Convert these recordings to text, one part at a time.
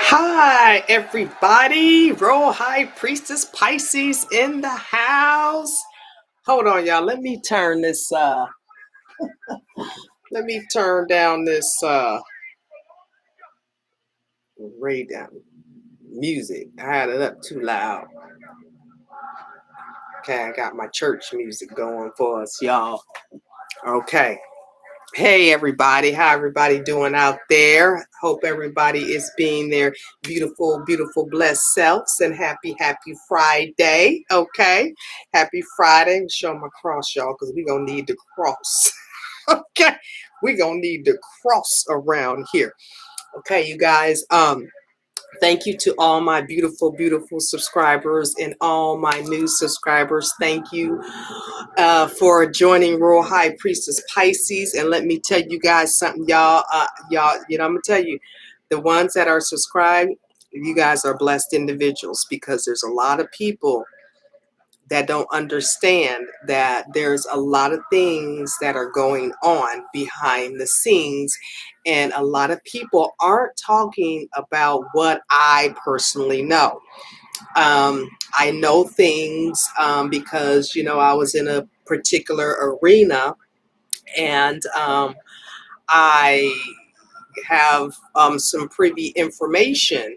Hi, everybody. Royal High Priestess Pisces in the house. Hold on, y'all. Let me turn this, let me turn down this, radio music. I had it up too loud. Okay, I got my church music going for us, y'all. Okay. Hey everybody, how everybody doing out there? Hope everybody is being their beautiful, beautiful, blessed selves, and happy Friday. Okay, happy Friday. Show my cross, y'all, because we're gonna need to cross. Okay, we're gonna need to cross around here. Okay, you guys. Thank you to all my beautiful, beautiful subscribers and all my new subscribers. Thank you for joining Royal High Priestess Pisces. And let me tell you guys something, y'all. I'm gonna tell you, the ones that are subscribed, you guys are blessed individuals, because there's a lot of people that don't understand that there's a lot of things that are going on behind the scenes, and a lot of people aren't talking about what I personally know. I know things because, I was in a particular arena, and I have some privy information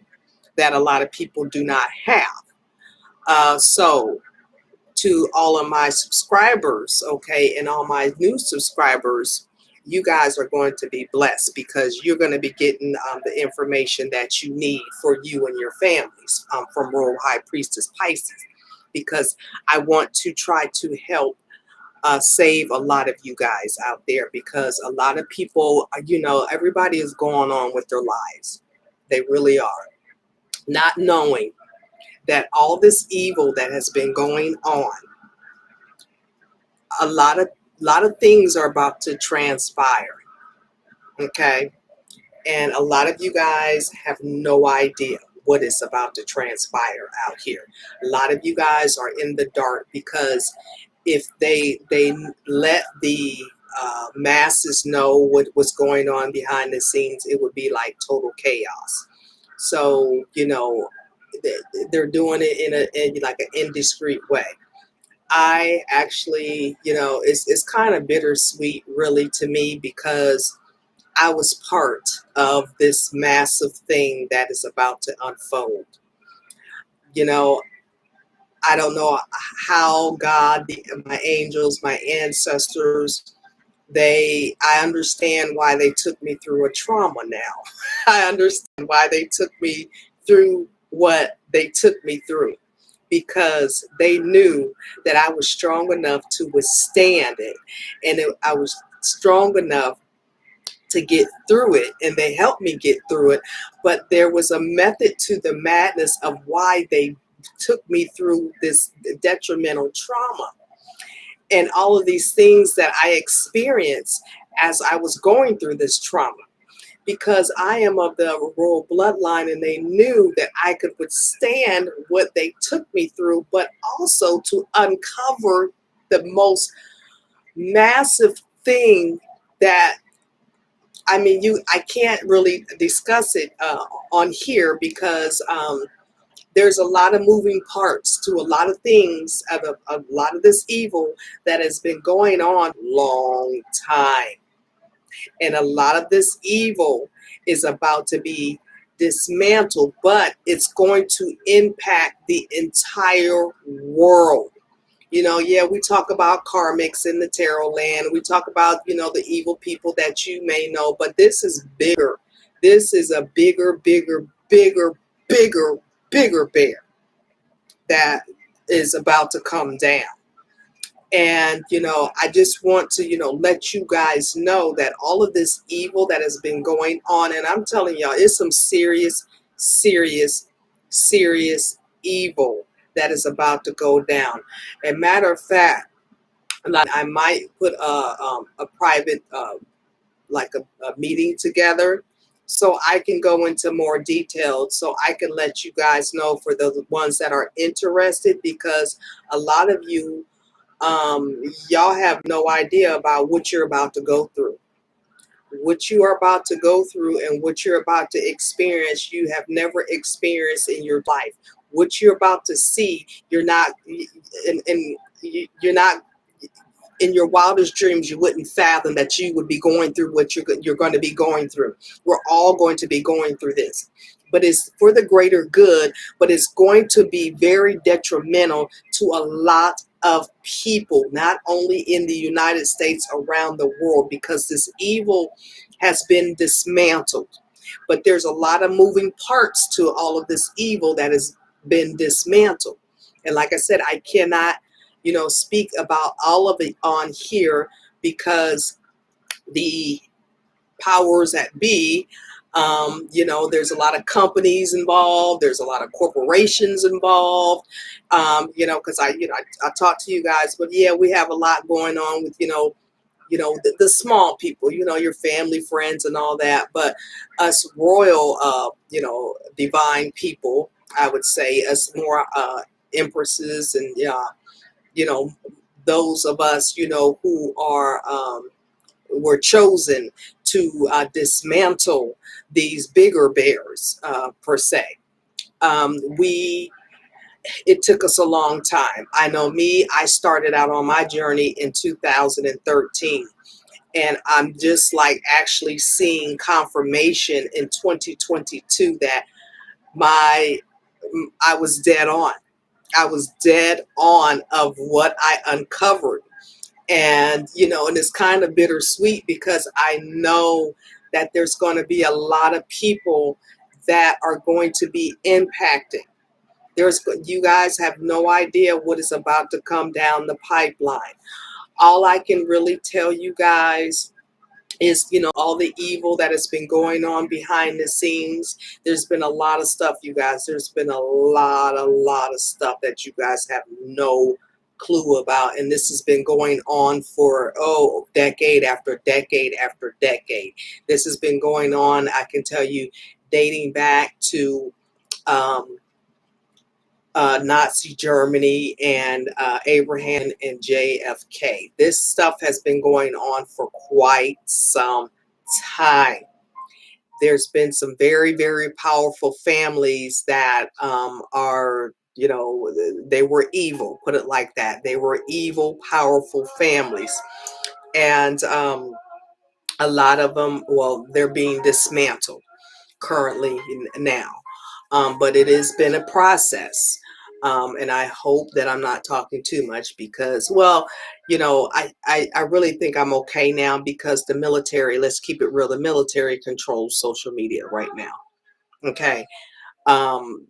that a lot of people do not have. So to all of my subscribers, okay, and all my new subscribers, you guys are going to be blessed, because you're going to be getting the information that you need for you and your families from Royal High Priestess Pisces, because I want to try to help save a lot of you guys out there, because a lot of people, everybody is going on with their lives. They really are, not knowing that all this evil that has been going on, a lot of things are about to transpire. Okay, and a lot of you guys have no idea what is about to transpire out here. A lot of you guys are in the dark, because if they let the masses know what was going on behind the scenes, it would be like total chaos. So they're doing it in like an indiscreet way. I actually, it's kind of bittersweet, really, to me, because I was part of this massive thing that is about to unfold. You know, I don't know how God, my angels, my ancestors, I understand why they took me through a trauma now. I understand why they took me through what they took me through, because they knew that I was strong enough to withstand it, and I was strong enough to get through it, and they helped me get through it. But there was a method to the madness of why they took me through this detrimental trauma, and all of these things that I experienced as I was going through this trauma, because I am of the royal bloodline, and they knew that I could withstand what they took me through, but also to uncover the most massive thing that, I can't really discuss it on here, because there's a lot of moving parts to a lot of things, of a lot of this evil that has been going on long time. And a lot of this evil is about to be dismantled, but it's going to impact the entire world. Yeah, we talk about karmics in the tarot land. We talk about, the evil people that you may know, but this is bigger. This is a bigger, bigger, bigger, bigger, bigger bear that is about to come down. And, I just want to, let you guys know that all of this evil that has been going on, and I'm telling y'all, it's some serious, serious, serious evil that is about to go down. And matter of fact, I might put a private, like a meeting together, so I can go into more detail, so I can let you guys know, for the ones that are interested, because a lot of you, y'all have no idea about what you're about to go through. what you are about to go through and what you're about to experience, you have never experienced in your life. What you're about to see, you're not, and you're not in your wildest dreams, you wouldn't fathom that you would be going through what you're going to be going through. We're all going to be going through this, but it's for the greater good, but it's going to be very detrimental to a lot of people, not only in the United States, around the world, because this evil has been dismantled. But there's a lot of moving parts to all of this evil that has been dismantled. And like I said, I cannot, speak about all of it on here because the powers that be, there's a lot of companies involved. There's a lot of corporations involved, because I talk to you guys, but yeah, we have a lot going on with, the small people, your family, friends, and all that. But us royal, divine people, I would say, us more empresses and, you know, those of us, who are, were chosen to dismantle these bigger bears, per se. It took us a long time. I know me, I started out on my journey in 2013. And I'm just like actually seeing confirmation in 2022 that I was dead on. I was dead on of what I uncovered. And, and it's kind of bittersweet because I know that there's going to be a lot of people that are going to be impacted. You guys have no idea what is about to come down the pipeline. All I can really tell you guys is, all the evil that has been going on behind the scenes. There's been a lot of stuff, you guys. There's been a lot of stuff that you guys have no clue about. And this has been going on for, decade after decade after decade. This has been going on, I can tell you, dating back to Nazi Germany and Abraham and JFK. This stuff has been going on for quite some time. There's been some very, very powerful families that are, they were evil, put it like that. They were evil, powerful families. And a lot of them, well, they're being dismantled currently now. But it has been a process. And I hope that I'm not talking too much because, well, I really think I'm okay now because the military, let's keep it real, the military controls social media right now. Okay.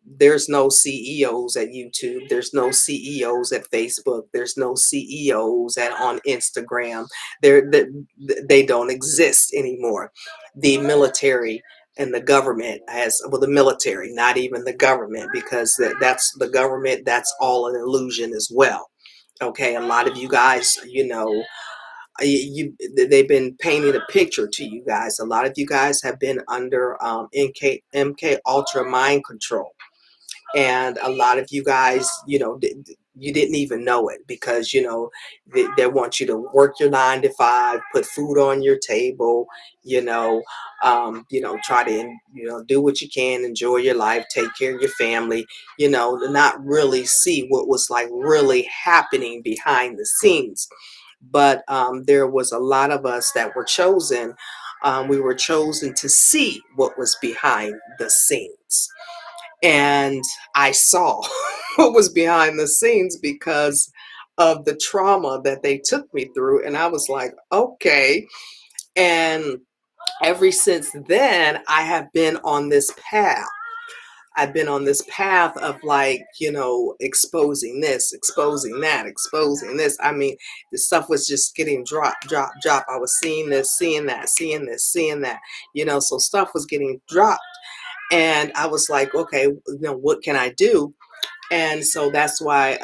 There's no CEOs at YouTube. There's no CEOs at Facebook. There's no CEOs on Instagram. They don't exist anymore. The military and the government the military, not even the government, because that's the government. That's all an illusion as well. Okay. A lot of you guys, they've been painting a picture to you guys. A lot of you guys have been under MK Ultra mind control, and a lot of you guys, you didn't even know it because they want you to work your 9 to 5, put food on your table, try to do what you can, enjoy your life, take care of your family, not really see what was like really happening behind the scenes. But there was a lot of us that were chosen. We were chosen to see what was behind the scenes. And I saw what was behind the scenes because of the trauma that they took me through. And I was like, okay. And ever since then, I have been on this path. I've been on this path of exposing this, exposing that, exposing this. I mean, the stuff was just getting drop. I was seeing this, seeing that, seeing this, seeing that, so stuff was getting dropped. And I was like, okay, what can I do? And so that's why,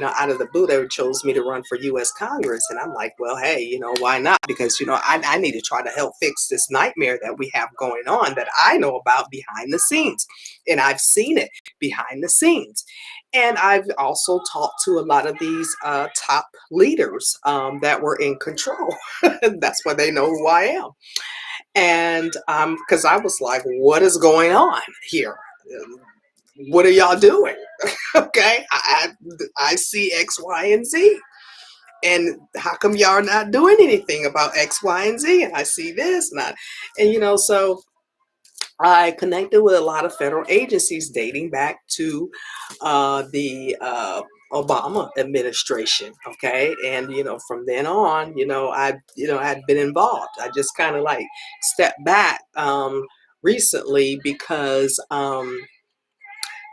out of the blue, they chose me to run for U.S. Congress. And I'm like, well, hey, why not? Because, I need to try to help fix this nightmare that we have going on that I know about behind the scenes. And I've seen it behind the scenes. And I've also talked to a lot of these top leaders that were in control. That's why they know who I am. And because I was like, what is going on here? What are y'all doing? Okay, I see X, Y, and Z. And how come y'all are not doing anything about X, Y, and Z? And I see this, so I connected with a lot of federal agencies dating back to the Obama administration. Okay, and from then on, I'd been involved. I just kind of like stepped back recently because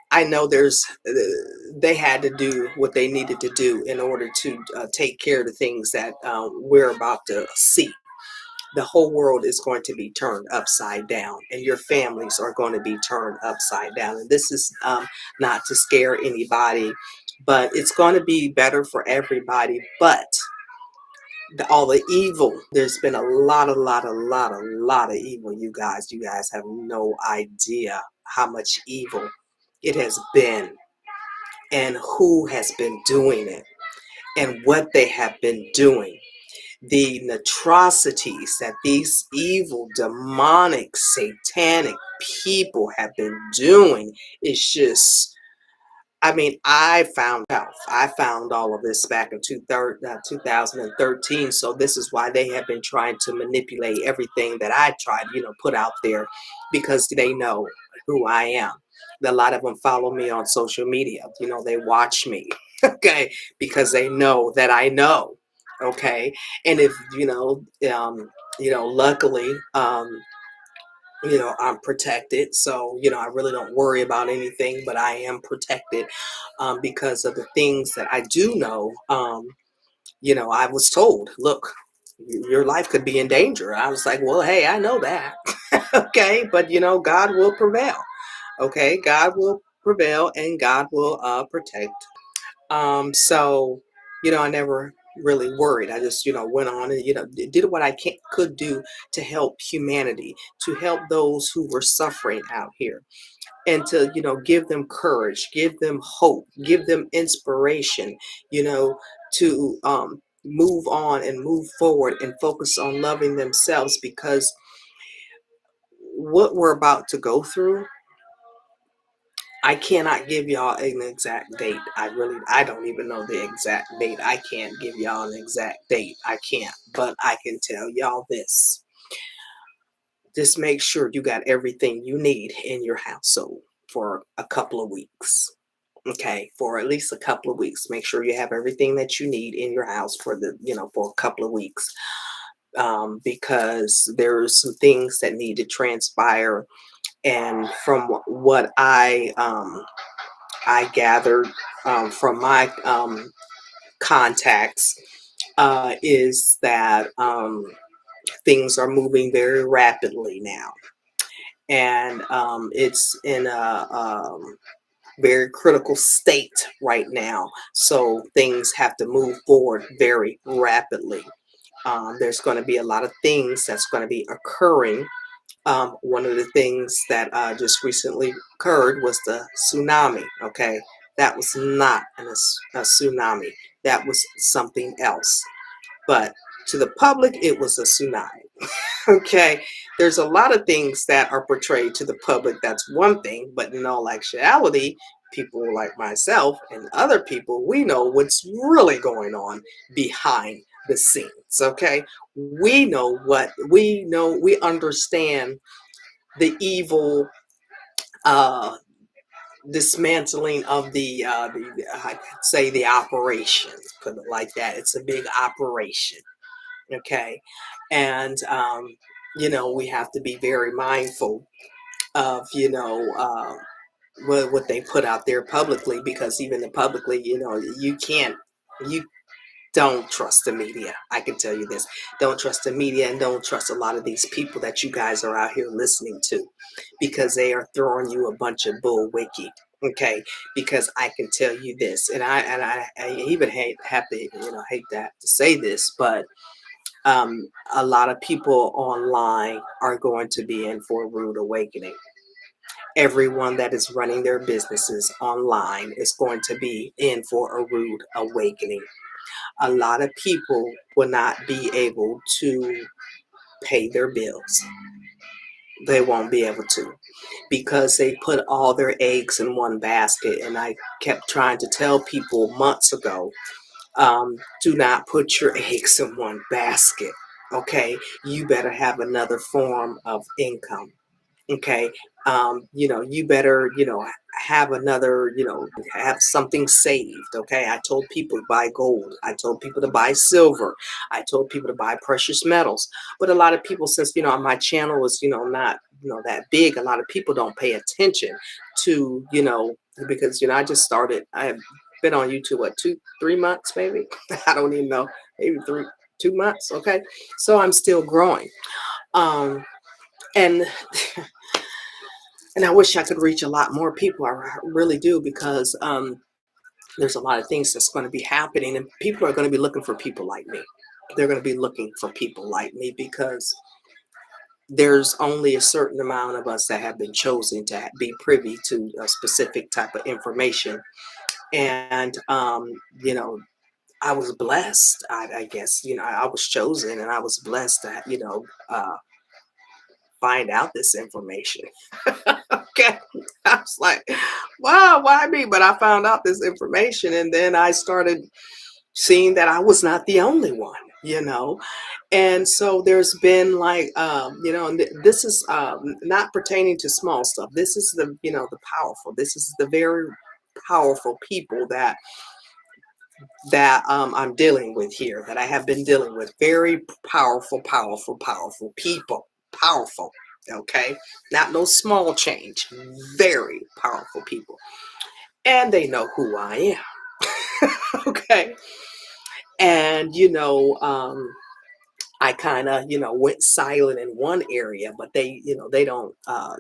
I know they had to do what they needed to do in order to take care of the things that we're about to see. The whole world is going to be turned upside down, and your families are going to be turned upside down. And this is not to scare anybody, but it's going to be better for everybody. But all the evil, there's been a lot of evil. You guys have no idea how much evil it has been, and who has been doing it, and what they have been doing. The atrocities that these evil, demonic, satanic people have been doing is just, I found all of this back in 2013. So this is why they have been trying to manipulate everything that I tried, put out there, because they know who I am. A lot of them follow me on social media. They watch me, okay, because they know that I know, okay. And if luckily, I'm protected. So, I really don't worry about anything, but I am protected because of the things that I do know. I was told, look, your life could be in danger. I was like, well, hey, I know that. Okay. But, God will prevail. Okay. God will prevail, and God will protect. So, I never really worried. I just, went on and, did what I could do to help humanity, to help those who were suffering out here, and to, give them courage, give them hope, give them inspiration, to move on and move forward and focus on loving themselves, because what we're about to go through, I cannot give y'all an exact date. I don't even know the exact date. I can't give y'all an exact date. I can't. But I can tell y'all this. Just make sure you got everything you need in your household for a couple of weeks. Okay, for at least a couple of weeks. Make sure you have everything that you need in your house for for a couple of weeks. Because there's some things that need to transpire. And from what I gathered from my contacts, is that things are moving very rapidly now. And it's in a very critical state right now. So things have to move forward very rapidly. There's going to be a lot of things that's going to be occurring. One of the things that just recently occurred was the tsunami. Okay, that was not a tsunami. That was something else. But to the public, it was a tsunami. Okay, there's a lot of things that are portrayed to the public. That's one thing, but in all actuality, people like myself and other people, we know what's really going on behind the scenes. Okay, we understand the evil dismantling of the I could say the operation, put it like that. It's a big operation. Okay, and we have to be very mindful of what they put out there publicly, because even the publicly, you don't trust the media. I can tell you this. Don't trust the media, and don't trust a lot of these people that you guys are out here listening to, because they are throwing you a bunch of bull wiki. Okay, because I can tell you this, and I even hate that to say this, but a lot of people online are going to be in for a rude awakening. Everyone that is running their businesses online is going to be in for a rude awakening. A lot of people will not be able to pay their bills. They won't be able to, because they put all their eggs in one basket. And I kept trying to tell people months ago, do not put your eggs in one basket. Okay, you better have another form of income. Okay, you better, have another, have something saved. Okay, I told people to buy gold. I told people to buy silver. I told people to buy precious metals. But a lot of people, since, my channel is, not, that big, a lot of people don't pay attention to, because, I just started. I have been on YouTube, what, 3 months, maybe? I don't even know, maybe 2 months. Okay, so I'm still growing. And And I wish I could reach a lot more people. I really do, because there's a lot of things that's going to be happening, and people are going to be looking for people like me. They're going to be looking for people like me, because there's only a certain amount of us that have been chosen to be privy to a specific type of information. And, I was blessed. I guess, I was chosen, and I was blessed to, find out this information. Okay. I was like, wow, why me? But I found out this information, and then I started seeing that I was not the only one. And so there's been like, and this is not pertaining to small stuff. This is the powerful. This is the very powerful people that I'm dealing with here, that I have been dealing with. Very powerful, powerful, powerful people. Powerful. Okay. Not no small change. Very powerful people. And they know who I am. Okay. And, I kind of, went silent in one area, but they don't,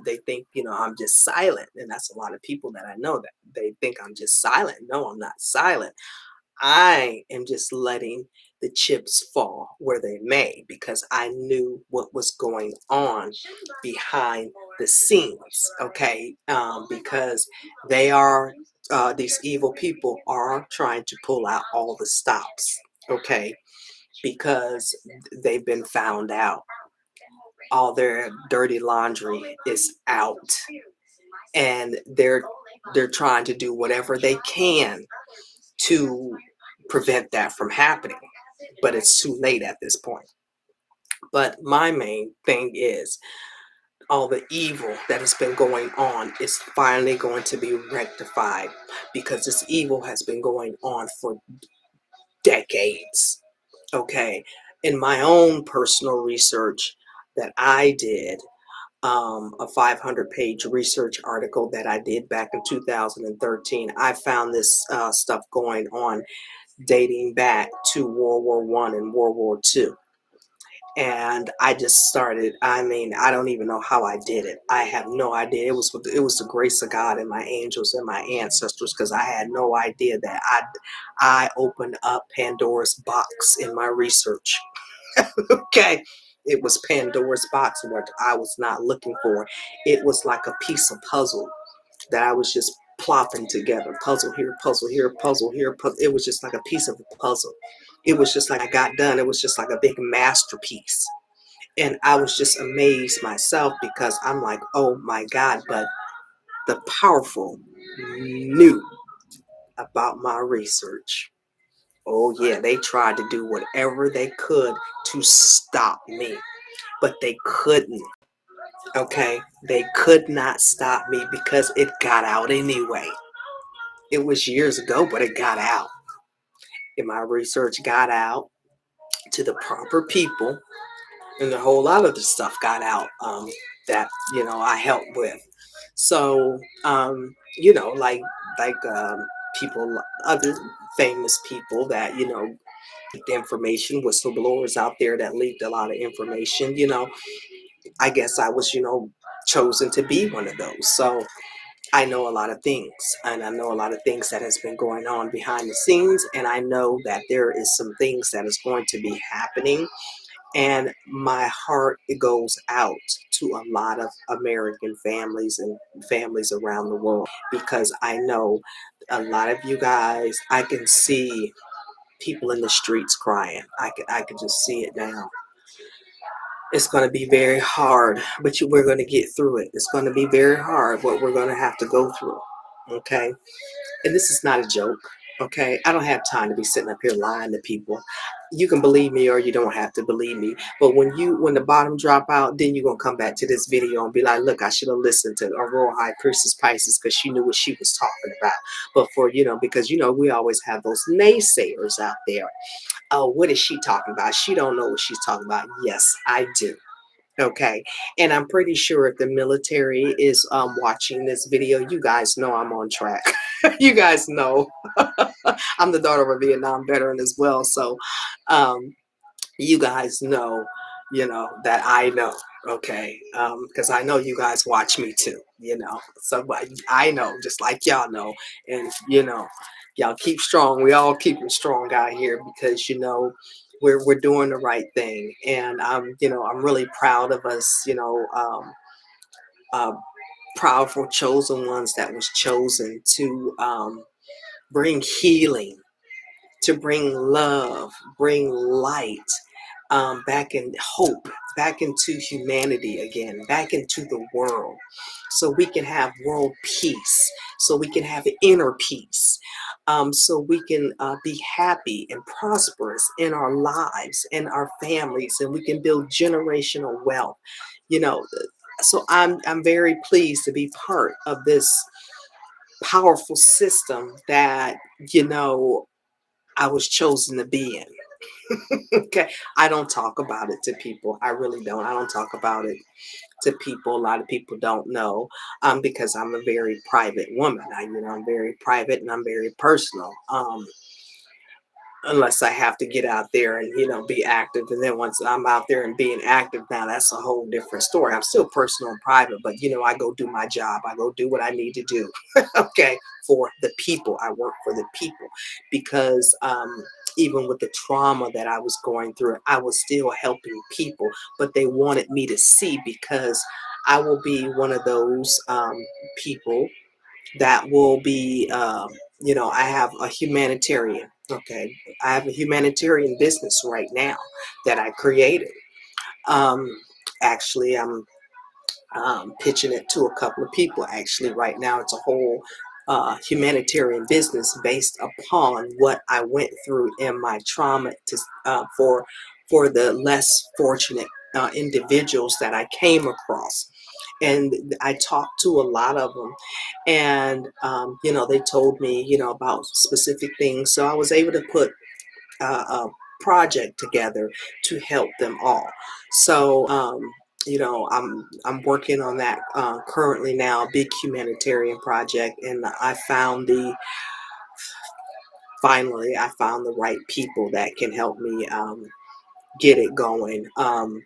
they think, I'm just silent. And that's a lot of people that I know, that they think I'm just silent. No, I'm not silent. I am just letting the chips fall where they may, because I knew what was going on behind the scenes. Okay. Because they are, these evil people are trying to pull out all the stops. Okay. Because they've been found out. All their dirty laundry is out, and they're trying to do whatever they can to prevent that from happening, but it's too late at this point. But my main thing is, all the evil that has been going on is finally going to be rectified, because this evil has been going on for decades. Okay. In my own personal research that I did, a 500-page research article that I did back in 2013, I found this stuff going on dating back to World War One and World War Two. And I just started. I mean, I don't even know how I did it. I have no idea. It was the grace of God and my angels and my ancestors, because I had no idea that I opened up Pandora's box in my research. Okay. It was Pandora's box, what I was not looking for. It was like a piece of puzzle that I was just plopping together. Puzzle here, puzzle here, puzzle here. It was just like a piece of a puzzle. It was just like I got done. It was just like a big masterpiece. And I was just amazed myself, because I'm like, oh my God, but the powerful knew about my research. Oh yeah, they tried to do whatever they could to stop me, but they couldn't. Okay, they could not stop me, because it got out anyway. It was years ago, but it got out. And my research got out to the proper people, and a whole lot of the stuff got out, that I helped with. So like people, other famous people that the information, whistleblowers out there that leaked a lot of information. I guess I was chosen to be one of those. So I know a lot of things, and I know a lot of things that has been going on behind the scenes, and I know that there is some things that is going to be happening, and my heart, it goes out to a lot of American families and families around the world, because I know a lot of you guys, I can see people in the streets crying. I can just see it now. It's going to be very hard, but we're going to get through it. It's going to be very hard what we're going to have to go through. Okay. And this is not a joke. Okay. I don't have time to be sitting up here lying to people. You can believe me or you don't have to believe me. But when the bottom drop out, then you're going to come back to this video and be like, look, I should have listened to Aurora High Priestess Pisces because she knew what she was talking about. But because, we always have those naysayers out there. Oh, what is she talking about? She don't know what she's talking about. Yes, I do. Okay. And I'm pretty sure if the military is watching this video, you guys know I'm on track. You guys know I'm the daughter of a Vietnam veteran as well. So you guys know, that I know. Okay. Because I know you guys watch me too, so I know, just like y'all know. And, y'all keep strong. We all keeping strong out here because, we're doing the right thing. And I'm really proud of us, uh, powerful chosen ones that was chosen to bring healing, to bring love, bring light, back in hope, back into humanity again, back into the world, so we can have world peace, so we can have inner peace, so we can be happy and prosperous in our lives and our families, and we can build generational wealth. You know, so I'm very pleased to be part of this powerful system that I was chosen to be in. Okay. I don't talk about it to people. I really don't. I don't talk about it to people. A lot of people don't know, because I'm a very private woman. I'm very private and I'm very personal. Unless I have to get out there and be active, and then once I'm out there and being active, now that's a whole different story. I'm still personal and private, but I go do my job. I go do what I need to do. Okay, for the people. I work for the people, because even with the trauma that I was going through, I was still helping people, but they wanted me to see, because I will be one of those people that will be, I have a humanitarian. Okay. I have a humanitarian business right now that I created. Um, Actually, I'm pitching it to a couple of people. Actually, right now, it's a whole humanitarian business based upon what I went through in my trauma for the less fortunate individuals that I came across. And I talked to a lot of them, and they told me about specific things. So I was able to put a project together to help them all. So I'm working on that currently now, a big humanitarian project, and finally I found the right people that can help me get it going,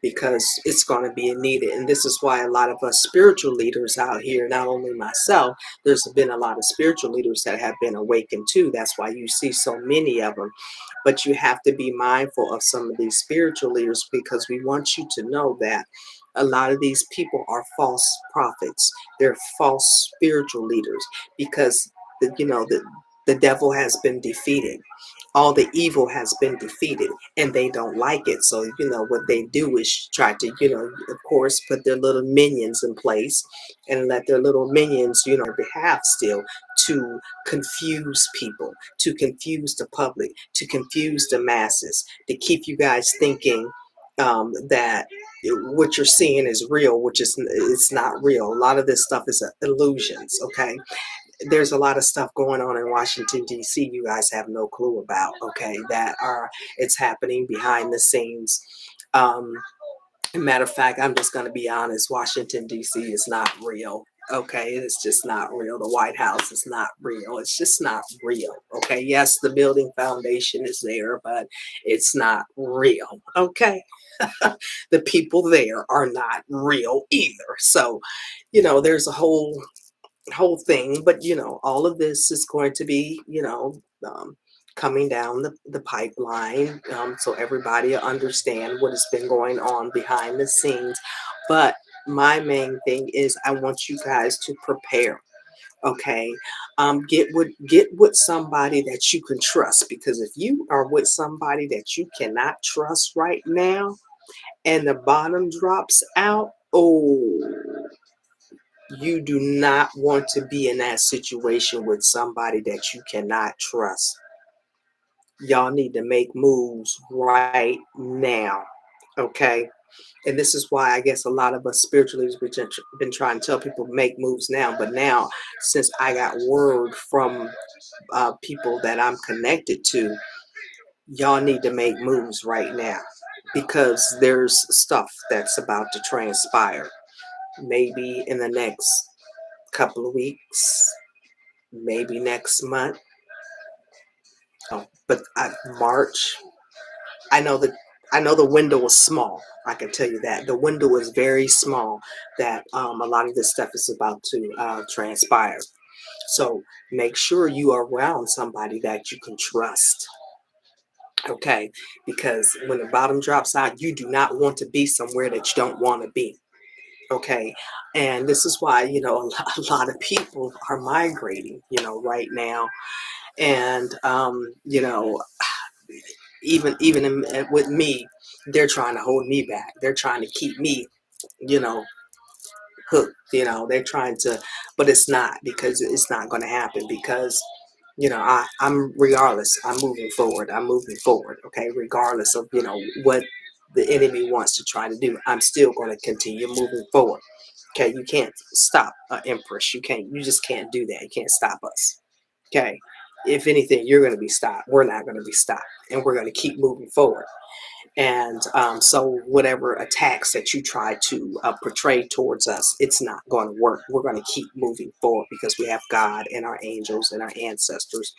because it's going to be needed. And this is why a lot of us spiritual leaders out here, not only myself, there's been a lot of spiritual leaders that have been awakened too. That's why you see so many of them. But you have to be mindful of some of these spiritual leaders, because we want you to know that a lot of these people are false prophets. They're false spiritual leaders, because the devil has been defeated. All the evil has been defeated, and they don't like it. So what they do is try to of course put their little minions in place, and let their little minions on their behalf still, to confuse people, to confuse the public, to confuse the masses, to keep you guys thinking that what you're seeing is real, which is it's not real. A lot of this stuff is illusions. Okay. There's a lot of stuff going on in Washington, D.C. you guys have no clue about, okay, it's happening behind the scenes. Matter of fact, I'm just going to be honest, Washington, D.C. is not real. Okay, it's just not real. The White House is not real. It's just not real. Okay, yes, the building foundation is there, but it's not real. Okay, the people there are not real either. So, there's a whole whole thing. But all of this is going to be coming down the pipeline, so everybody will understand what has been going on behind the scenes. But my main thing is I want you guys to prepare. Okay, get with somebody that you can trust, because if you are with somebody that you cannot trust right now and the bottom drops out, oh, you do not want to be in that situation with somebody that you cannot trust. Y'all need to make moves right now. Okay. And this is why I guess a lot of us spiritually have been trying to tell people make moves now. But now, since I got word from people that I'm connected to, y'all need to make moves right now, because there's stuff that's about to transpire. Maybe in the next couple of weeks, maybe next month. Oh, but March, I know that I know the window is small. I can tell you that the window is very small. That a lot of this stuff is about to transpire. So make sure you are around somebody that you can trust. Okay, because when the bottom drops out, you do not want to be somewhere that you don't want to be. Okay, and this is why a lot of people are migrating. Right now, and with me, they're trying to hold me back. They're trying to keep me, you know, hooked. They're trying to, but it's not, because it's not going to happen, because I'm regardless. I'm moving forward. I'm moving forward. Okay, regardless of what the enemy wants to try to do, I'm still going to continue moving forward. Okay, you can't stop Empress. You just can't do that. You can't stop us. Okay, if anything, you're going to be stopped. We're not going to be stopped, and we're going to keep moving forward. And so whatever attacks that you try to portray towards us, it's not going to work. We're going to keep moving forward, because we have God and our angels and our ancestors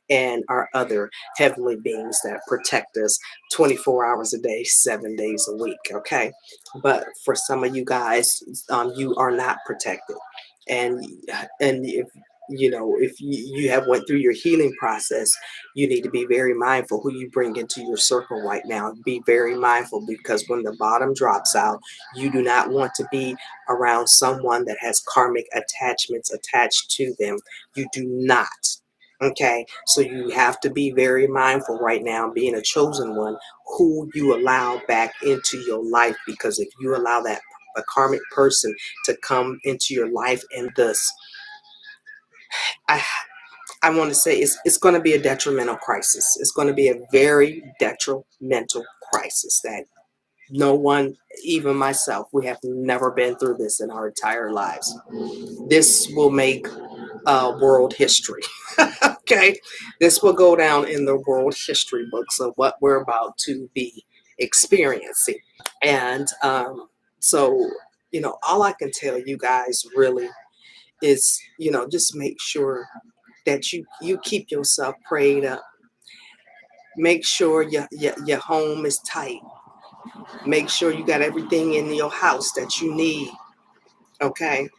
and our other heavenly beings that protect us 24 hours a day, 7 days a week. Okay, but for some of you guys, you are not protected. And if you have went through your healing process, you need to be very mindful who you bring into your circle right now. Be very mindful, because when the bottom drops out, you do not want to be around someone that has karmic attachments attached to them. You do not. Okay, so you have to be very mindful right now, being a chosen one, who you allow back into your life, because if you allow that a karmic person to come into your life in this, I I want to say it's going to be a detrimental crisis. It's going to be a very detrimental crisis that no one, even myself, we have never been through this in our entire lives. This will make world history. Okay, this will go down in the world history books of what we're about to be experiencing. And so, all I can tell you guys really is, just make sure that you keep yourself prayed up. Make sure your home is tight. Make sure you got everything in your house that you need. Okay,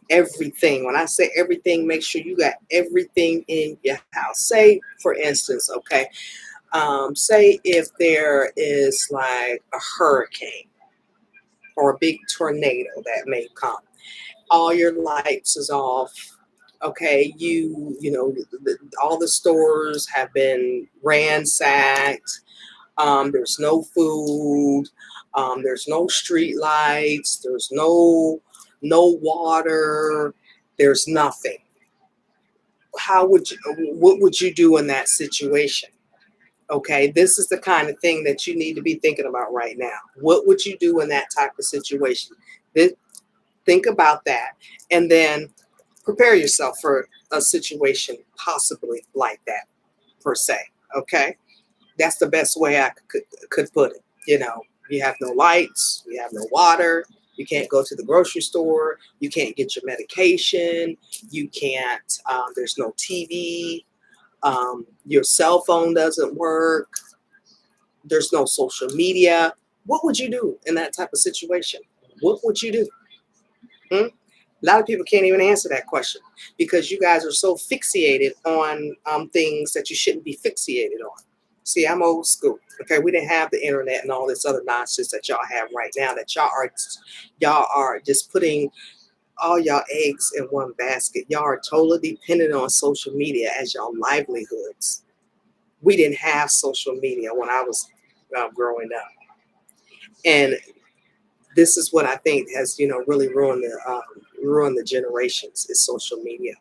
everything. When I say everything, make sure you got everything in your house. Say, for instance, okay, say if there is like a hurricane or a big tornado that may come, all your lights is off. Okay, all the stores have been ransacked. There's no food. There's no street lights. There's no water. There's nothing. What would you do in that situation? Okay, this is the kind of thing that you need to be thinking about right now. What would you do in that type of situation? Think about that, and then prepare yourself for a situation possibly like that, per se. Okay, that's the best way I could put it. You have no lights, you have no water, you can't go to the grocery store, you can't get your medication, you can't. There's no TV, your cell phone doesn't work, there's no social media. What would you do in that type of situation? What would you do? Hmm? A lot of people can't even answer that question because you guys are so fixated on things that you shouldn't be fixated on. See, I'm old school. Okay, we didn't have the internet and all this other nonsense that y'all have right now. That y'all are just putting all y'all eggs in one basket. Y'all are totally dependent on social media as y'all livelihoods. We didn't have social media when I was growing up, and this is what I think has really ruined the generations is social media.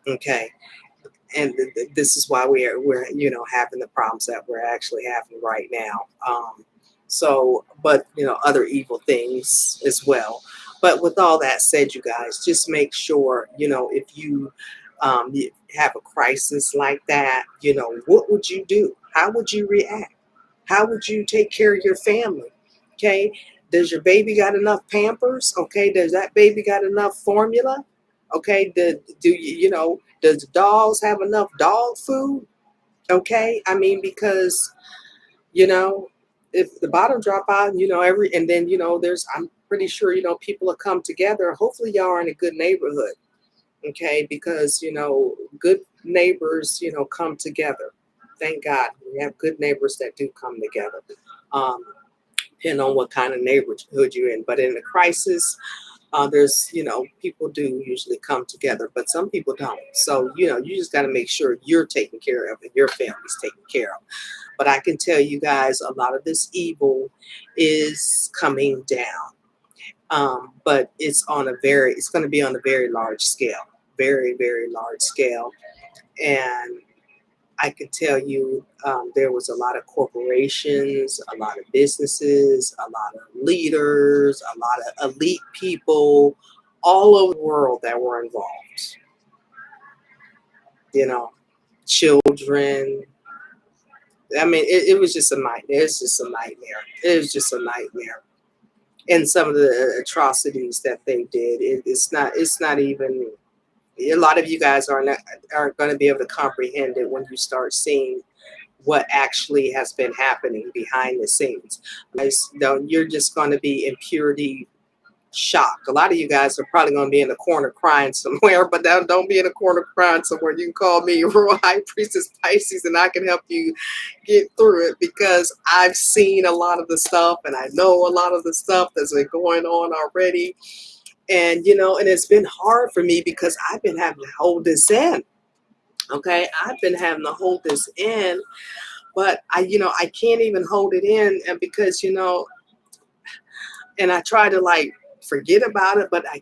Okay, and this is why we're having the problems that we're actually having right now. So, but other evil things as well. But with all that said, you guys, just make sure if you have a crisis like that, what would you do? How would you react? How would you take care of your family? Okay, does your baby got enough Pampers? Okay, does that baby got enough formula? Okay, does the dogs have enough dog food? Okay, I mean, because you know if the bottom drop out, and then there's, I'm pretty sure people will come together. Hopefully y'all are in a good neighborhood. Okay, because good neighbors come together. Thank God we have good neighbors that do come together. um Depending on what kind of neighborhood you're in, but in a crisis, there's people do usually come together, but some people don't. So you just got to make sure you're taken care of and your family's taken care of. But I can tell you guys, a lot of this evil is coming down. But it's going to be on a very large scale, very, very large scale. And I can tell you, there was a lot of corporations, a lot of businesses, a lot of leaders, a lot of elite people all over the world that were involved. Children. I mean, it was just a nightmare. It's just a nightmare. It was just a nightmare. And some of the atrocities that they did, it's not even. A lot of you guys aren't going to be able to comprehend it when you start seeing what actually has been happening behind the scenes. You're just going to be in purity shock. A lot of you guys are probably going to be in the corner crying somewhere, but don't be in the corner crying somewhere. You can call me Royal High Priestess Pisces and I can help you get through it, because I've seen a lot of the stuff and I know a lot of the stuff that's been going on already. And and it's been hard for me because I've been having to hold this in. Okay, I've been having to hold this in, but I can't even hold it in, and because and I try to like forget about it, but I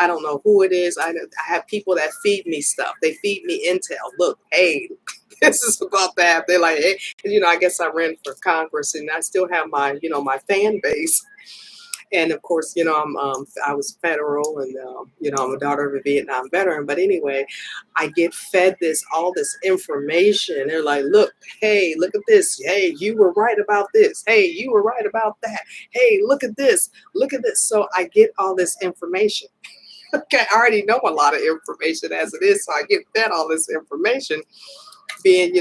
don't know who it is. I have people that feed me stuff. They feed me intel. Look, hey, this is about that. They're like, hey, I guess I ran for Congress and I still have my my fan base. And of course, I was federal, and I'm a daughter of a Vietnam veteran. But anyway, I get fed all this information. They're like, look, hey, look at this. Hey, you were right about this. Hey, you were right about that. Hey, look at this. Look at this. So I get all this information. Okay, I already know a lot of information as it is, so I get fed all this information. Being,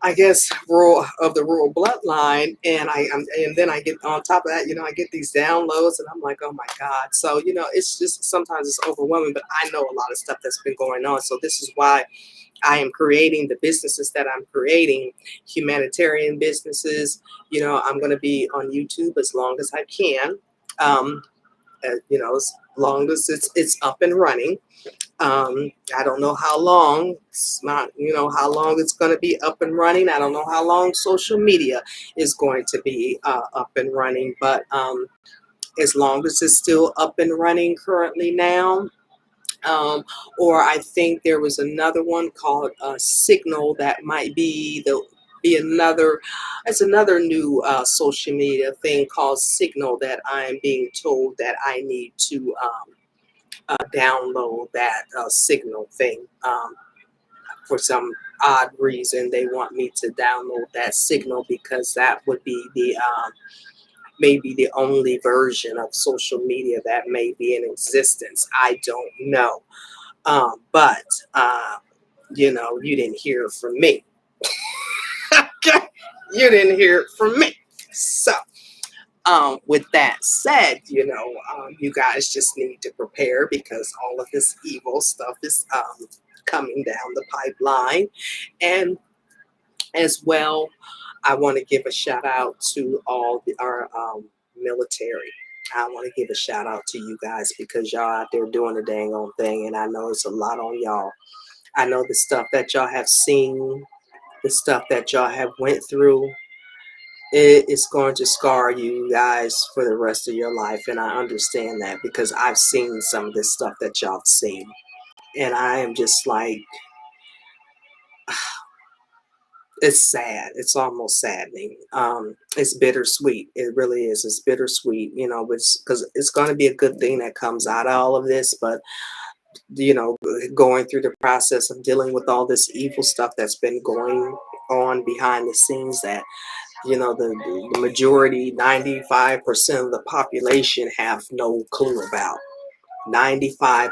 I guess the rural bloodline, and and then I get on top of that, I get these downloads, and I'm like, oh my God. So it's just sometimes it's overwhelming, but I know a lot of stuff that's been going on. So this is why I am creating the businesses that I'm creating, humanitarian businesses. I'm going to be on YouTube as long as I can. As long as it's up and running. I don't know how long. It's not, how long it's going to be up and running. I don't know how long social media is going to be up and running. But as long as it's still up and running currently now, or I think there was another one called Signal that might be another. It's another new social media thing called Signal that I'm being told that I need to. Download that Signal thing. For some odd reason, they want me to download that Signal because that would be the maybe the only version of social media that may be in existence. I don't know. But you didn't hear it from me. Okay, you didn't hear it from me. So With that said, you guys just need to prepare because all of this evil stuff is coming down the pipeline. And as well, I want to give a shout out to all our military. I want to give a shout out to you guys because y'all out there doing the dang on thing, and I know it's a lot on y'all. I know the stuff that y'all have seen, the stuff that y'all have went through, it is going to scar you guys for the rest of your life, and I understand that because I've seen some of this stuff that y'all have seen, and I am just like, it's sad. It's almost saddening. It's bittersweet. It really is. It's bittersweet, because it's going to be a good thing that comes out of all of this, but going through the process of dealing with all this evil stuff that's been going on behind the scenes that the majority, 95% of the population have no clue about. 95%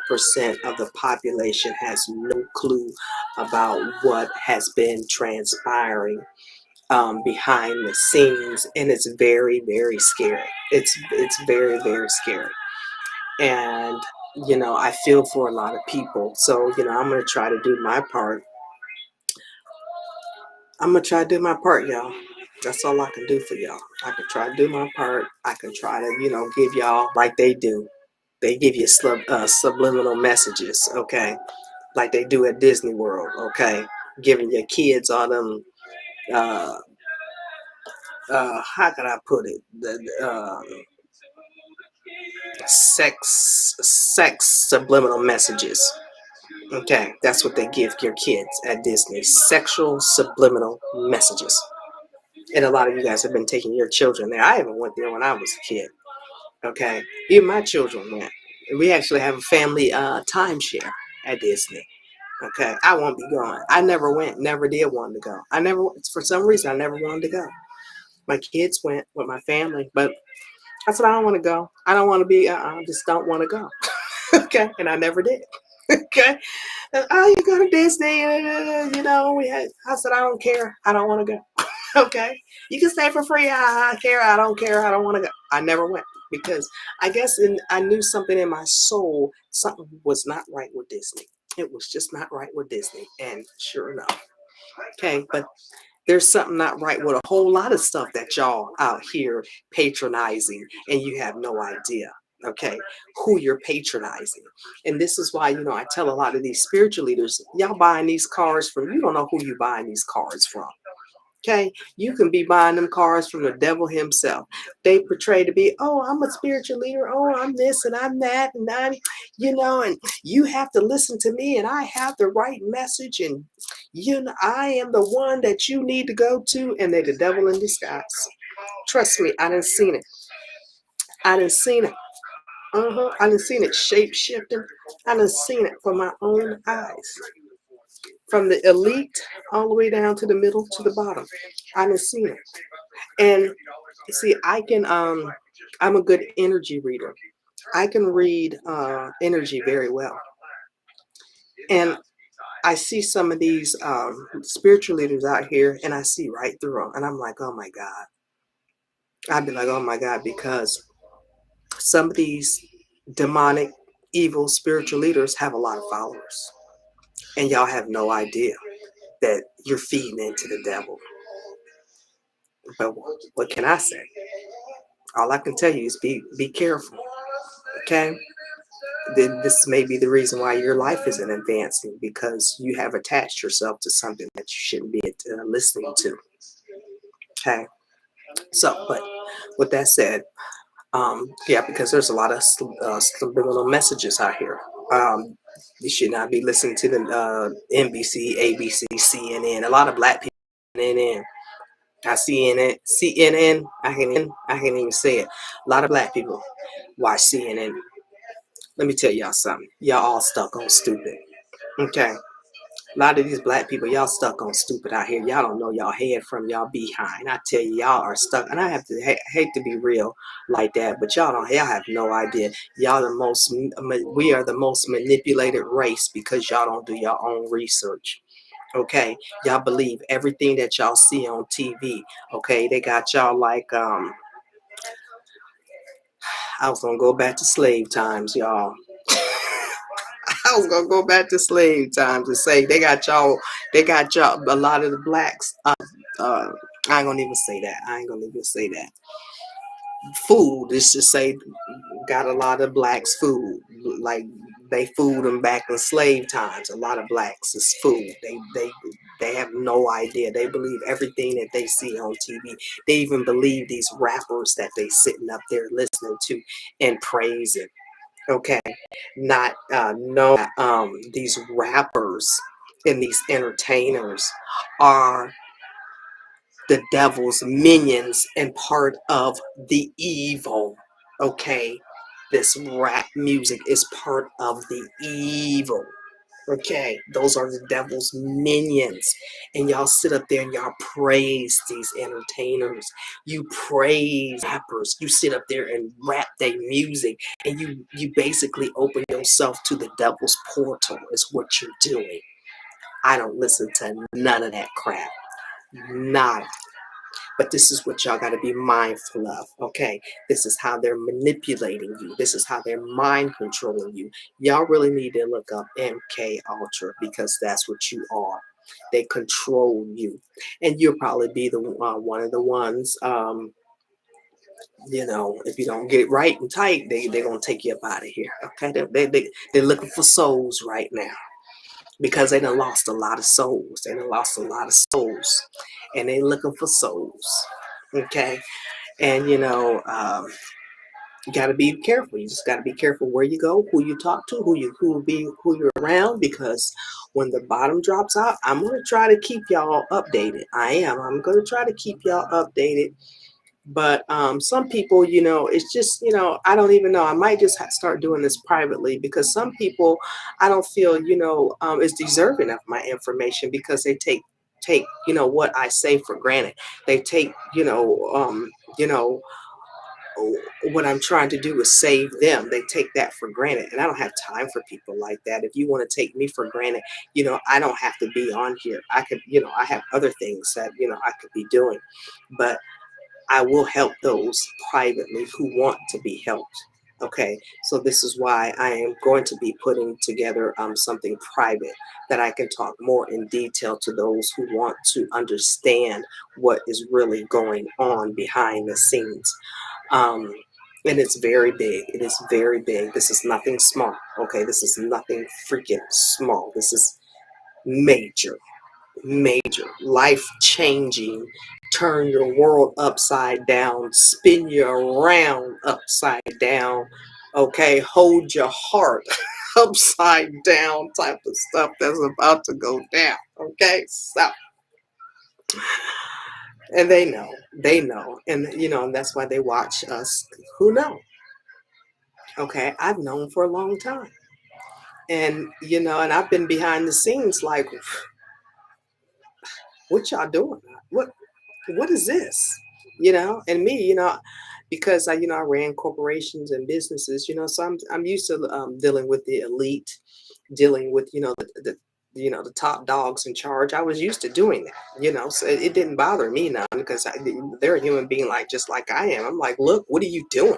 of the population has no clue about what has been transpiring behind the scenes, and it's very, very scary. It's very, very scary, and I feel for a lot of people. So I'm gonna try to do my part. Y'all. That's all I can do for y'all. I can try to do my part. I can try to, give y'all like they do. They give you subliminal messages, okay? Like they do at Disney World, okay? Giving your kids all them, how can I put it? Sex subliminal messages. Okay, that's what they give your kids at Disney. Sexual subliminal messages. And a lot of you guys have been taking your children there. I even went there when I was a kid. Okay, even my children went. We actually have a family timeshare at Disney. Okay, I won't be going. I never went, never did want to go. For some reason, I never wanted to go. My kids went with my family, but I said, I don't want to go. I don't want to be, I just don't want to go. Okay, and I never did. Okay, oh, you go to Disney, I said, I don't care. I don't want to go. Okay, you can stay for free. I care. I don't care. I don't want to go. I never went because I guess I knew something in my soul, something was not right with Disney. It was just not right with Disney, and sure enough, okay, but there's something not right with a whole lot of stuff that y'all out here patronizing, and you have no idea, okay, who you're patronizing. And this is why, I tell a lot of these spiritual leaders, y'all buying these cars from, you don't know who you buying these cars from. Okay, you can be buying them cars from the devil himself. They portray to be, oh, I'm a spiritual leader. Oh, I'm this and I'm that. And and you have to listen to me and I have the right message. And, I am the one that you need to go to. And they're the devil in disguise. Trust me, I done seen it. I done seen it. I done seen it shape shifting. I done seen it from my own eyes. From the elite all the way down to the middle to the bottom. I done seen it. And see, I'm a good energy reader. I can read energy very well. And I see some of these spiritual leaders out here and I see right through them. And I'm like, oh my God. I'd be like, oh my God, because some of these demonic, evil spiritual leaders have a lot of followers. And y'all have no idea that you're feeding into the devil. But what can I say? All I can tell you is be careful. Okay? This may be the reason why your life isn't advancing because you have attached yourself to something that you shouldn't be listening to. Okay? So, but with that said, yeah, because there's a lot of subliminal messages out here. You should not be listening to the NBC, ABC, CNN. A lot of black people, CNN. CNN. I can't even say it. A lot of black people watch CNN. Let me tell y'all something. Y'all all stuck on stupid. Okay. A lot of these black people, y'all stuck on stupid out here. Y'all don't know y'all head from y'all behind. I tell you, y'all are stuck. And I have to hate to be real like that, but y'all have no idea. We are the most manipulated race because y'all don't do your own research. Okay, y'all believe everything that y'all see on TV. Okay, they got y'all like I was gonna go back to slave times, y'all. I was gonna go back to slave times and say they got y'all, a lot of the blacks. I ain't gonna even say that. I ain't gonna even say that. Food is to say, got a lot of blacks food, like they food them back in slave times. A lot of blacks is food. They have no idea. They believe everything that they see on TV. They even believe these rappers that they sitting up there listening to and praising. Okay, not know these rappers and these entertainers are the devil's minions and part of the evil. Okay, this rap music is part of the evil. Okay, those are the devil's minions. And y'all sit up there and y'all praise these entertainers. You praise rappers. You sit up there and rap their music. And you basically open yourself to the devil's portal is what you're doing. I don't listen to none of that crap. Nada. But this is what y'all got to be mindful of, okay? This is how they're manipulating you. This is how they're mind controlling you. Y'all really need to look up MK Ultra because that's what you are. They control you. And you'll probably be the one of the ones, you know, if you don't get it right and tight, they're going to take you up out of here, okay? They're looking for souls right now because they done lost a lot of souls. They done lost a lot of souls. And they looking for souls, okay? And you know, you got to be careful. You just got to be careful where you go, who you talk to, who you're around. Because when the bottom drops out, I'm gonna try to keep y'all updated. I am. I'm gonna try to keep y'all updated. But some people, you know, it's just, you know, I don't even know. I might just start doing this privately because some people, I don't feel, you know, is deserving of my information because they take you know what I say for granted. They take you know what I'm trying to do is save them. They take that for granted. And I don't have time for people like that. If you want to take me for granted, you know, I don't have to be on here. I could, you know, I have other things that, you know, I could be doing. But I will help those privately who want to be helped. Okay, so this is why I am going to be putting together something private that I can talk more in detail to those who want to understand what is really going on behind the scenes. Um, and it's very big. It is very big. This is nothing small. Okay, this is nothing freaking small. This is major, major, life changing. Turn your world upside down, spin you around upside down. Okay, hold your heart upside down type of stuff that's about to go down. Okay, so. And they know, and you know, and that's why they watch us who know. Okay, I've known for a long time. And you know, and I've been behind the scenes like, what y'all doing? What is this? You know, and me, you know, because I ran corporations and businesses, you know, so I'm used to dealing with the elite, dealing with, you know, the top dogs in charge. I was used to doing that, you know, so it didn't bother me now because they're a human being like just like I am. I'm like, look, what are you doing?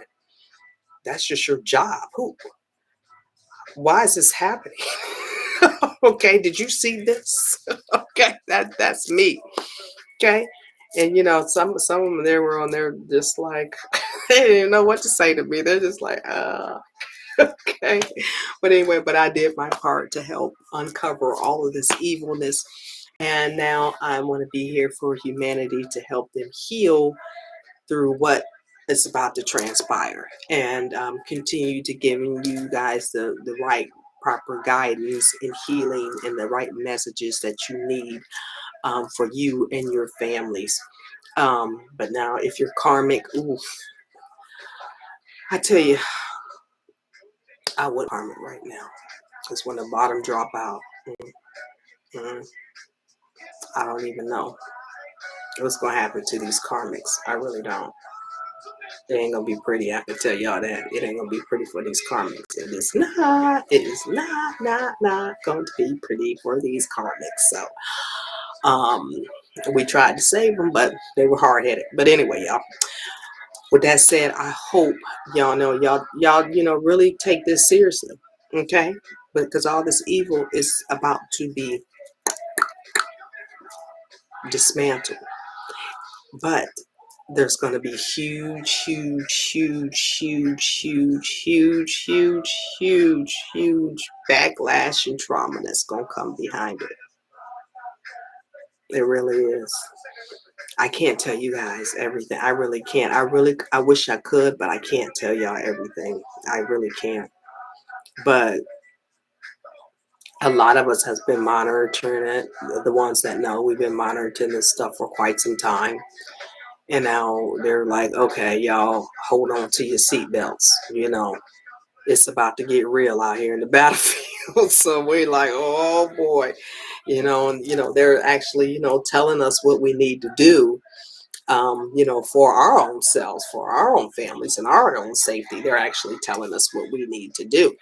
That's just your job. Why is this happening? Okay, did you see this? Okay, that's me. Okay, and you know, some of them they were on there just like they didn't even know what to say to me. They're just like, okay. But anyway, but I did my part to help uncover all of this evilness, and now I want to be here for humanity to help them heal through what is about to transpire, and continue to giving you guys the right proper guidance and healing and the right messages that you need for you and your families. But now if you're karmic, oof, I tell you, I would karmic right now. Because when the bottom drop out, mm, I don't even know what's going to happen to these karmics. I really don't. It ain't going to be pretty. I can tell y'all that. It ain't going to be pretty for these karmics. It is not. It is not going to be pretty for these karmics. So, we tried to save them, but they were hard-headed. But anyway, y'all. With that said, I hope y'all know, y'all really take this seriously, okay? Because all this evil is about to be dismantled. But there's going to be huge, huge, huge, huge, huge, huge, huge, huge, huge backlash and trauma that's going to come behind it. It really is. I can't tell you guys everything. I really can't. I wish I could, but I can't tell y'all everything. I really can't. But a lot of us has been monitoring it. The ones that know, we've been monitoring this stuff for quite some time. And now they're like, okay, y'all, hold on to your seatbelts. It's about to get real out here in the battlefield. So we're like, oh boy, and they're actually, telling us what we need to do, for our own selves, for our own families and our own safety. They're actually telling us what we need to do.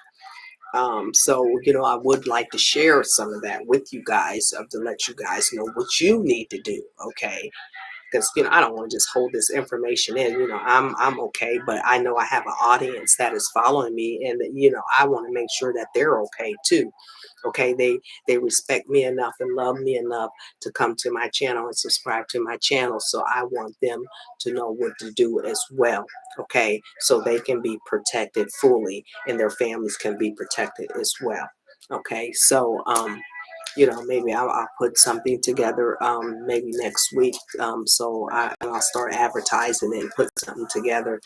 So, I would like to share some of that with you guys, to let you guys know what you need to do. Okay. Because I don't want to just hold this information in. I'm okay, but I know I have an audience that is following me, and I want to make sure that they're okay too. Okay, they respect me enough and love me enough to come to my channel and subscribe to my channel. So I want them to know what to do as well. Okay, so they can be protected fully, and their families can be protected as well. Okay, so maybe I'll put something together maybe next week. So I'll start advertising it and put something together.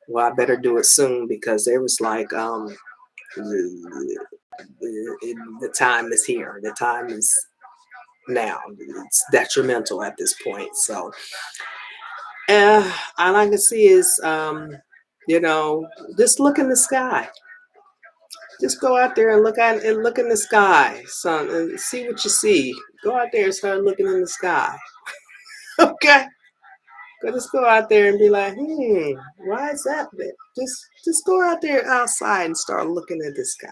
Well, I better do it soon, because there was like the time is here. The time is now. It's detrimental at this point. So all I can see is just look in the sky. Just go out there and look in the sky, son, and see what you see. Go out there and start looking in the sky. Okay. Just go out there and be like, why is that? Just go out there outside and start looking at the sky.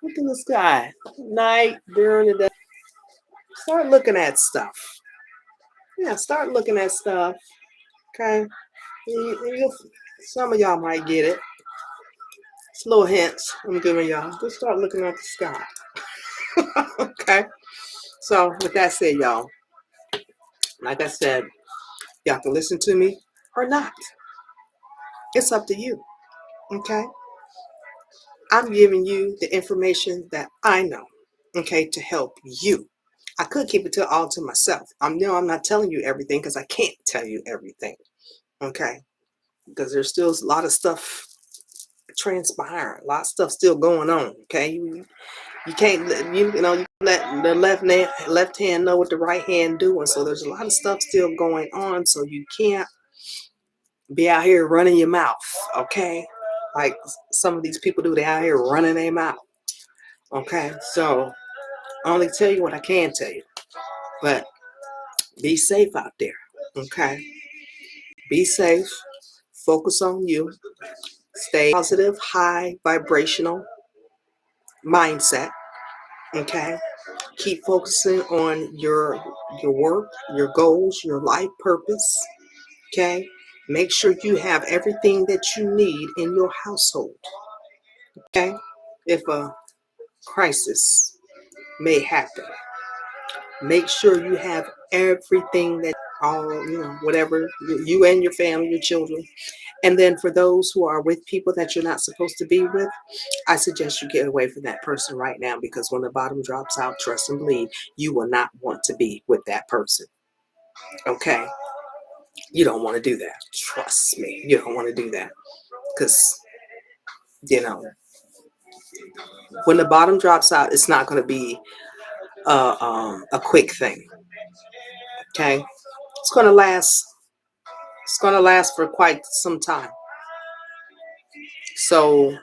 Look in the sky. Night, during the day. Start looking at stuff. Yeah, start looking at stuff. Okay. Some of y'all might get it. It's little hints I'm giving y'all. Just start looking at the sky. Okay. So with that said, y'all, like I said, y'all can listen to me or not. It's up to you. Okay. I'm giving you the information that I know, okay, to help you. I could keep it all to myself. I'm not telling you everything, because I can't tell you everything, okay? Because there's still a lot of stuff transpiring, a lot of stuff still going on, okay? You can't, you let the left hand know what the right hand doing. So there's a lot of stuff still going on. So you can't be out here running your mouth, okay? Like some of these people do, they out here running their mouth. Okay, so I only tell you what I can tell you, but be safe out there. Okay, be safe. Focus on you. Stay positive, high vibrational mindset. Okay, keep focusing on your work, your goals, your life purpose. Okay, make sure you have everything that you need in your household. Okay, if a crisis may happen, make sure you have everything that whatever you and your family, your children. And then for those who are with people that you're not supposed to be with, I suggest you get away from that person right now, because when the bottom drops out, trust and believe, you will not want to be with that person. Okay, you don't want to do that. Trust me, you don't want to do that, because when the bottom drops out, it's not going to be a quick thing. Okay, it's going to last. It's going to last for quite some time. So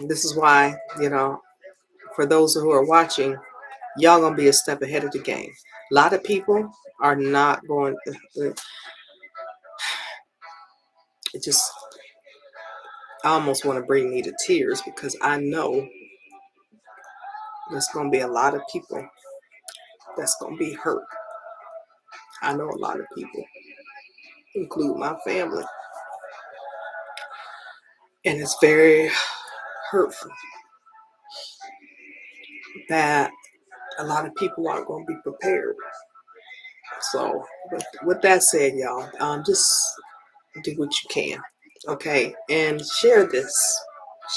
this is why, for those who are watching, y'all going to be a step ahead of the game. A lot of people are not going, it just, I almost want to bring me to tears, because I know there's going to be a lot of people that's going to be hurt. I know a lot of people. include my family. And it's very hurtful that a lot of people aren't going to be prepared. So, with that said, y'all, just do what you can, okay? And share this.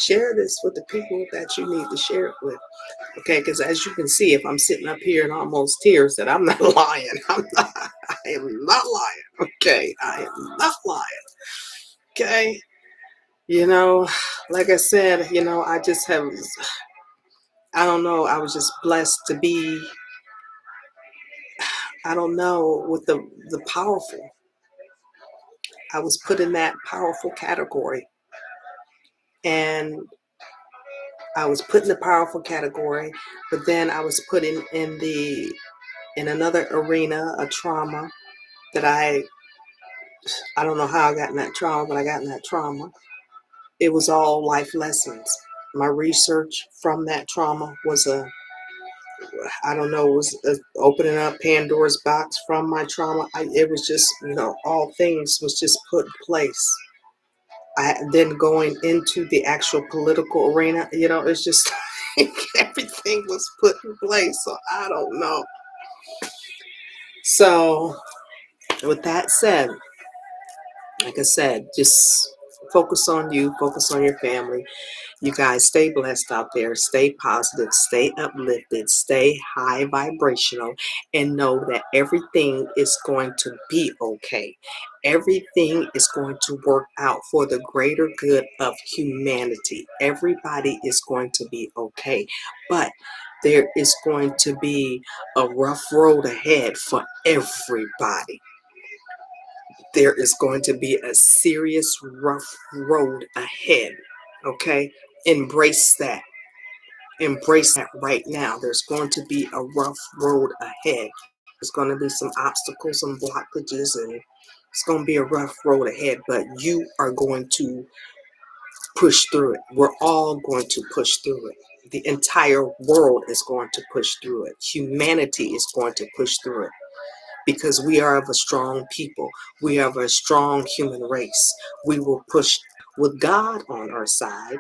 Share this with the people that you need to share it with, okay? Because as you can see, if I'm sitting up here in almost tears, that I'm not lying. I am not lying, okay? I am not lying, okay? You know, like I said, you know, I just have, I don't know, I was just blessed to be, I don't know, with the powerful. I was put in that powerful category. And I was put in the powerful category, but then I was put in another arena, a trauma that I don't know how I got in that trauma, but I got in that trauma. It was all life lessons. My research from that trauma was I don't know, it was opening up Pandora's box from my trauma. It was just, you know, all things was just put in place. Then going into the actual political arena, you know, it's just everything was put in place. So I don't know. So with that said, like I said, just focus on you, focus on your family. You guys stay blessed out there, stay positive, stay uplifted, stay high vibrational, and know that everything is going to be okay. Everything is going to work out for the greater good of humanity. Everybody is going to be okay. But there is going to be a rough road ahead for everybody. There is going to be a serious rough road ahead. Okay? Embrace that. Embrace that right now. There's going to be a rough road ahead. There's going to be some obstacles, some blockages, and it's going to be a rough road ahead, but you are going to push through it. We're all going to push through it. The entire world is going to push through it. Humanity is going to push through it because we are of a strong people. We are of a strong human race. We will push with God on our side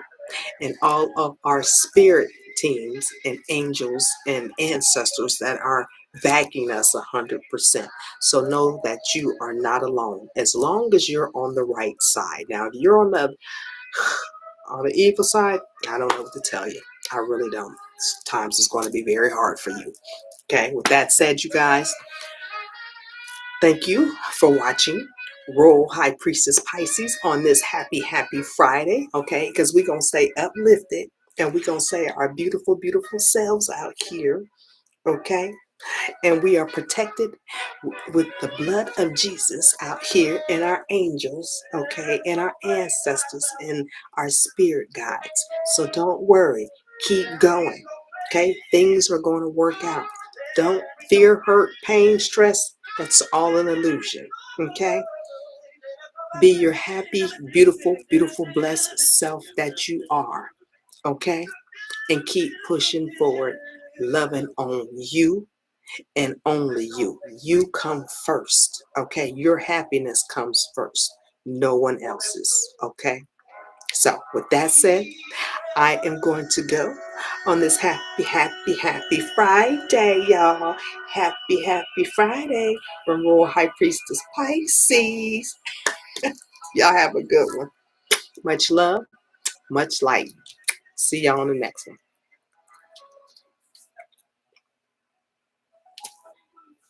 and all of our spirit teams and angels and ancestors that are backing us 100%. So know that you are not alone as long as you're on the right side. Now, if you're on the evil side, I don't know what to tell you. I really don't. Times is going to be very hard for you. Okay, with that said, you guys, thank you for watching Royal High Priestess Pisces on this happy Friday, okay? Because we're going to stay uplifted and we're going to say our beautiful, beautiful selves out here, okay? And we are protected with the blood of Jesus out here and our angels, okay? And our ancestors and our spirit guides. So don't worry. Keep going, okay? Things are going to work out. Don't fear, hurt, pain, stress. That's all an illusion, okay? Be your happy, beautiful, beautiful, blessed self that you are, okay? And keep pushing forward, loving on you and only you. You come first, okay? Your happiness comes first, no one else's, okay? So, with that said, I am going to go on this happy Friday, y'all. Happy Friday from Royal High Priestess Pisces. Y'all have a good one. Much love, much light. See y'all on the next one.